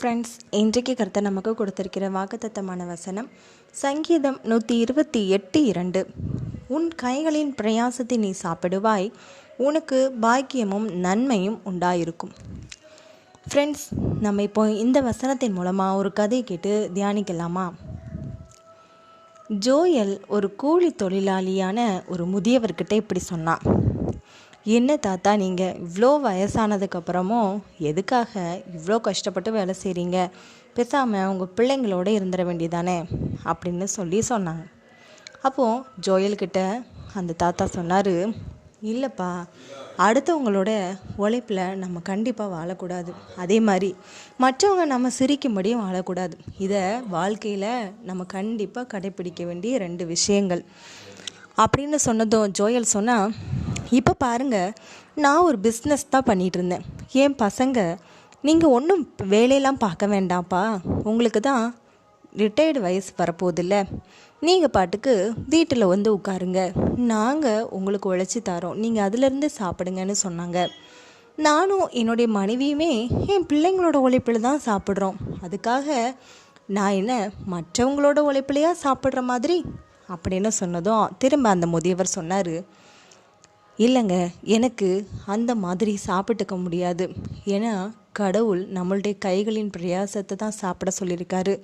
Friends, இன்றைக்கு கர்த்தர் நமக்கு கொடுத்திருக்கிற வாக்குத்தத்தமான வசனம் சங்கீதம் 128:2. உன் கைகளின் பிரயாசத்தை நீ சாப்பிடுவாய், உனக்கு பாக்கியமும் நன்மையும் உண்டாயிருக்கும். ஃப்ரெண்ட்ஸ், நம்ம இப்போ இந்த வசனத்தின் மூலமாக ஒரு கதை கேட்டு தியானிக்கலாமா? ஜோயல் ஒரு கூலி தொழிலாளியான ஒரு முதியவர்கிட்ட இப்படி சொன்னான். என்ன தாத்தா, நீங்கள் இவ்வளோ வயசானதுக்கப்புறமும் எதுக்காக இவ்வளோ கஷ்டப்பட்டு வேலை செய்கிறீங்க? பேசாமல் உங்கள் பிள்ளைங்களோட இருந்துட வேண்டியதானே அப்படின்னு சொன்னாங்க. அப்போது ஜோயல்கிட்ட அந்த தாத்தா சொன்னார், இல்லைப்பா, அடுத்தவங்களோட உழைப்பில் நம்ம கண்டிப்பாக வாழக்கூடாது. அதே மாதிரி மற்றவங்க நம்ம சிரிக்கும்படியும் வாழக்கூடாது. இதை வாழ்க்கையில் நம்ம கண்டிப்பாக கடைப்பிடிக்க வேண்டிய 2 விஷயங்கள் அப்படின்னு சொன்னதும் ஜோயல் சொன்னால், இப்போ பாருங்கள், நான் ஒரு பிஸ்னஸ் தான் பண்ணிகிட்டு இருந்தேன். என் பசங்க, நீங்கள் ஒன்றும் வேலையெல்லாம் பார்க்க வேண்டாம்ப்பா, உங்களுக்கு தான் ரிட்டையர்டு வயசு வரப்போதில்ல, நீங்கள் பாட்டுக்கு வீட்டில் வந்து உட்காருங்க, நாங்கள் உங்களுக்கு உழைச்சி தரோம், நீங்கள் அதிலேருந்து சாப்பிடுங்கன்னு சொன்னாங்க. நானும் என்னுடைய மனைவியுமே என் பிள்ளைங்களோட உழைப்பில் தான் சாப்பிட்றோம். அதுக்காக நான் என்ன மற்றவங்களோட உழைப்பிலையா சாப்பிட்ற மாதிரி அப்படின்னு சொன்னதும் திரும்ப அந்த முதியவர் சொன்னார், இல்லைங்க, எனக்கு அந்த மாதிரி சாப்பிட்டுக்க முடியாது. ஏன்னா கடவுள் நம்மளுடைய கைகளின் பிரயாசத்தை தான் சாப்பிட சொல்லியிருக்காரு.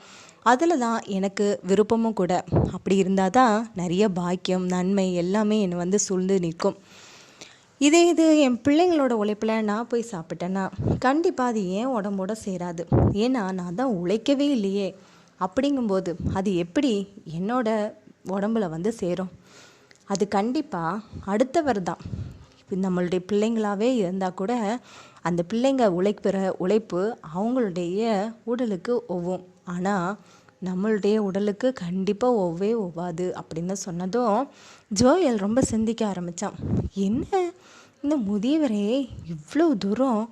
அதில் தான் எனக்கு விருப்பமும் கூட. அப்படி இருந்தால் தான் நிறைய பாக்கியம் நன்மை எல்லாமே என்னை வந்து சூழ்ந்து நிற்கும். இது என் பிள்ளைங்களோட உழைப்பில் நான் போய் சாப்பிட்டேன்னா கண்டிப்பாக அது ஏன் உடம்போட சேராது. ஏன்னா நான் தான் உழைக்கவே இல்லையே. அப்படிங்கும்போது அது எப்படி என்னோட உடம்புல வந்து சேரும்? அது கண்டிப்பாக அடுத்தவர் தான். இப்போ நம்மளுடைய பிள்ளைங்களாகவே இருந்தால் கூட அந்த பிள்ளைங்க உழைக்கிற உழைப்பு அவங்களுடைய உடலுக்கு ஒவ்வும். ஆனால் நம்மளுடைய உடலுக்கு கண்டிப்பாக ஒவ்வாது அப்படின்னு சொன்னதும் ஜோயல் ரொம்ப சிந்திக்க ஆரம்பித்தான். என்ன, இந்த முதியவரே இவ்வளோ தூரம்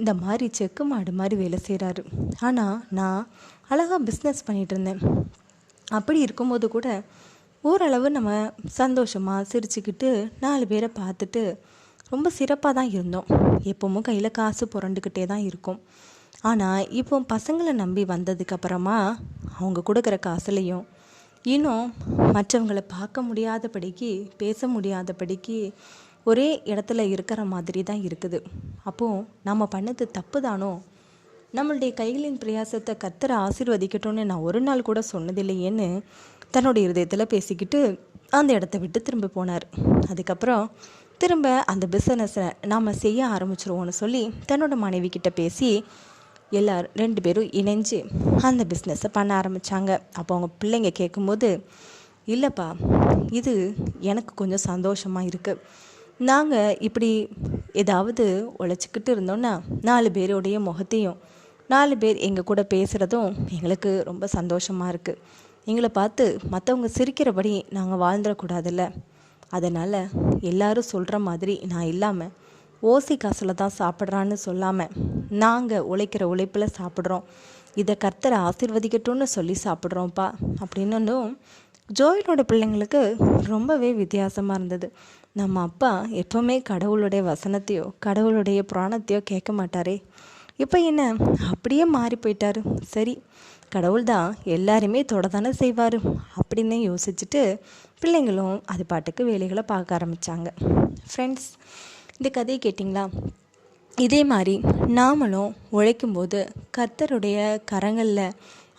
இந்த மாதிரி செக்கு மாடு மாதிரி வேலை செய்கிறாரு, ஆனால் நான் அழகாக பிஸ்னஸ் பண்ணிகிட்டு இருந்தேன். அப்படி இருக்கும்போது கூட ஓரளவு நம்ம சந்தோஷமாக சிரிச்சுக்கிட்டு 4 பேரை பார்த்துட்டு ரொம்ப சிறப்பாக தான் இருந்தோம். எப்பவும் கையில் காசு புரண்டுக்கிட்டே தான் இருக்கும். ஆனால் இப்போ பசங்களை நம்பி வந்ததுக்கப்புறமா அவங்க கொடுக்குற காசுலையும் இன்னும் மற்றவங்களை பார்க்க முடியாதபடிக்கு பேச முடியாதபடிக்கு ஒரே இடத்துல இருக்கிற மாதிரி தான் இருக்குது. அப்போது நம்ம பண்ணது தப்பு தானோ? நம்மளுடைய கைகளின் பிரயாசத்தை கர்த்தர் ஆசீர்வதிக்கட்டும்னு நான் ஒரு நாள் கூட சொன்னதில்லையேன்னு தன்னுடைய இருதயத்தில் பேசிக்கிட்டு அந்த இடத்த விட்டு திரும்ப போனார். அதுக்கப்புறம் திரும்ப அந்த பிஸ்னஸை நாம் செய்ய ஆரம்பிச்சிருவோன்னு சொல்லி தன்னோட மனைவி கிட்ட பேசி எல்லாரும் 2 பேரும் இணைஞ்சு அந்த பிஸ்னஸை பண்ண ஆரம்பித்தாங்க. அப்போ அவங்க பிள்ளைங்க கேட்கும்போது, இல்லைப்பா, இது எனக்கு கொஞ்சம் சந்தோஷமாக இருக்குது. நாங்கள் இப்படி ஏதாவது உழைச்சிக்கிட்டு இருந்தோன்னா 4 பேருடைய முகத்தையும் 4 பேர் எங்கள் கூட பேசுகிறதும் எங்களுக்கு ரொம்ப சந்தோஷமாக இருக்குது. எங்களை பார்த்து மற்றவங்க சிரிக்கிறபடி நாங்கள் வாழ்ந்துடக்கூடாதுல்ல. அதனால் எல்லாரும் சொல்கிற மாதிரி நான் இல்லாமல் ஓசி காசில் தான் சாப்பிட்றான்னு சொல்லாமல் நாங்கள் உழைக்கிற உழைப்பில் சாப்பிட்றோம், இதை கர்த்தரை ஆசீர்வதிக்கட்டும்னு சொல்லி சாப்பிட்றோம்ப்பா அப்படின்னும் ஜோயலோட பிள்ளைங்களுக்கு ரொம்பவே வித்தியாசமாக இருந்தது. நம்ம அப்பா எப்போவுமே கடவுளுடைய வசனத்தையோ கடவுளுடைய புராணத்தையோ கேட்க மாட்டாரே, இப்போ என்ன அப்படியே மாறி போயிட்டாரு. சரி, கடவுள் தான் எல்லாருமே தொடதானே செய்வார் அப்படின்னு யோசிச்சுட்டு பிள்ளைங்களும் அது பாட்டுக்கு வேலைகளை பார்க்க ஆரம்பித்தாங்க. ஃப்ரெண்ட்ஸ், இந்த கதையை கேட்டிங்களா? இதே மாதிரி நாமளும் உழைக்கும்போது கர்த்தருடைய கரங்களில்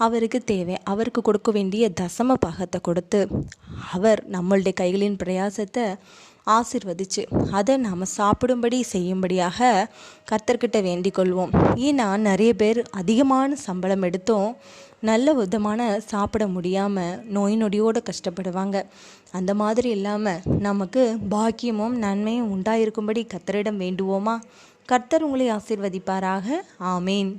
அவருக்கு கொடுக்க வேண்டிய தசம பாகத்தை கொடுத்து அவர் நம்மளுடைய கைகளின் பிரயாசத்தை ஆசீர்வதித்து அதை நாம் சாப்பிடும்படி செய்யும்படியாக கர்த்தர்கிட்ட வேண்டிக் கொள்வோம். ஏன்னா நிறைய பேர் அதிகமான சம்பளம் எடுத்தும் நல்ல விதமான சாப்பிட முடியாமல் நோய் நொடியோடு கஷ்டப்படுவாங்க. அந்த மாதிரி இல்லாமல் நமக்கு பாக்கியமும் நன்மையும் உண்டாயிருக்கும்படி கர்த்தரிடம் வேண்டுவோமா? கர்த்தர் உங்களை ஆசீர்வதிப்பாராக. ஆமேன்.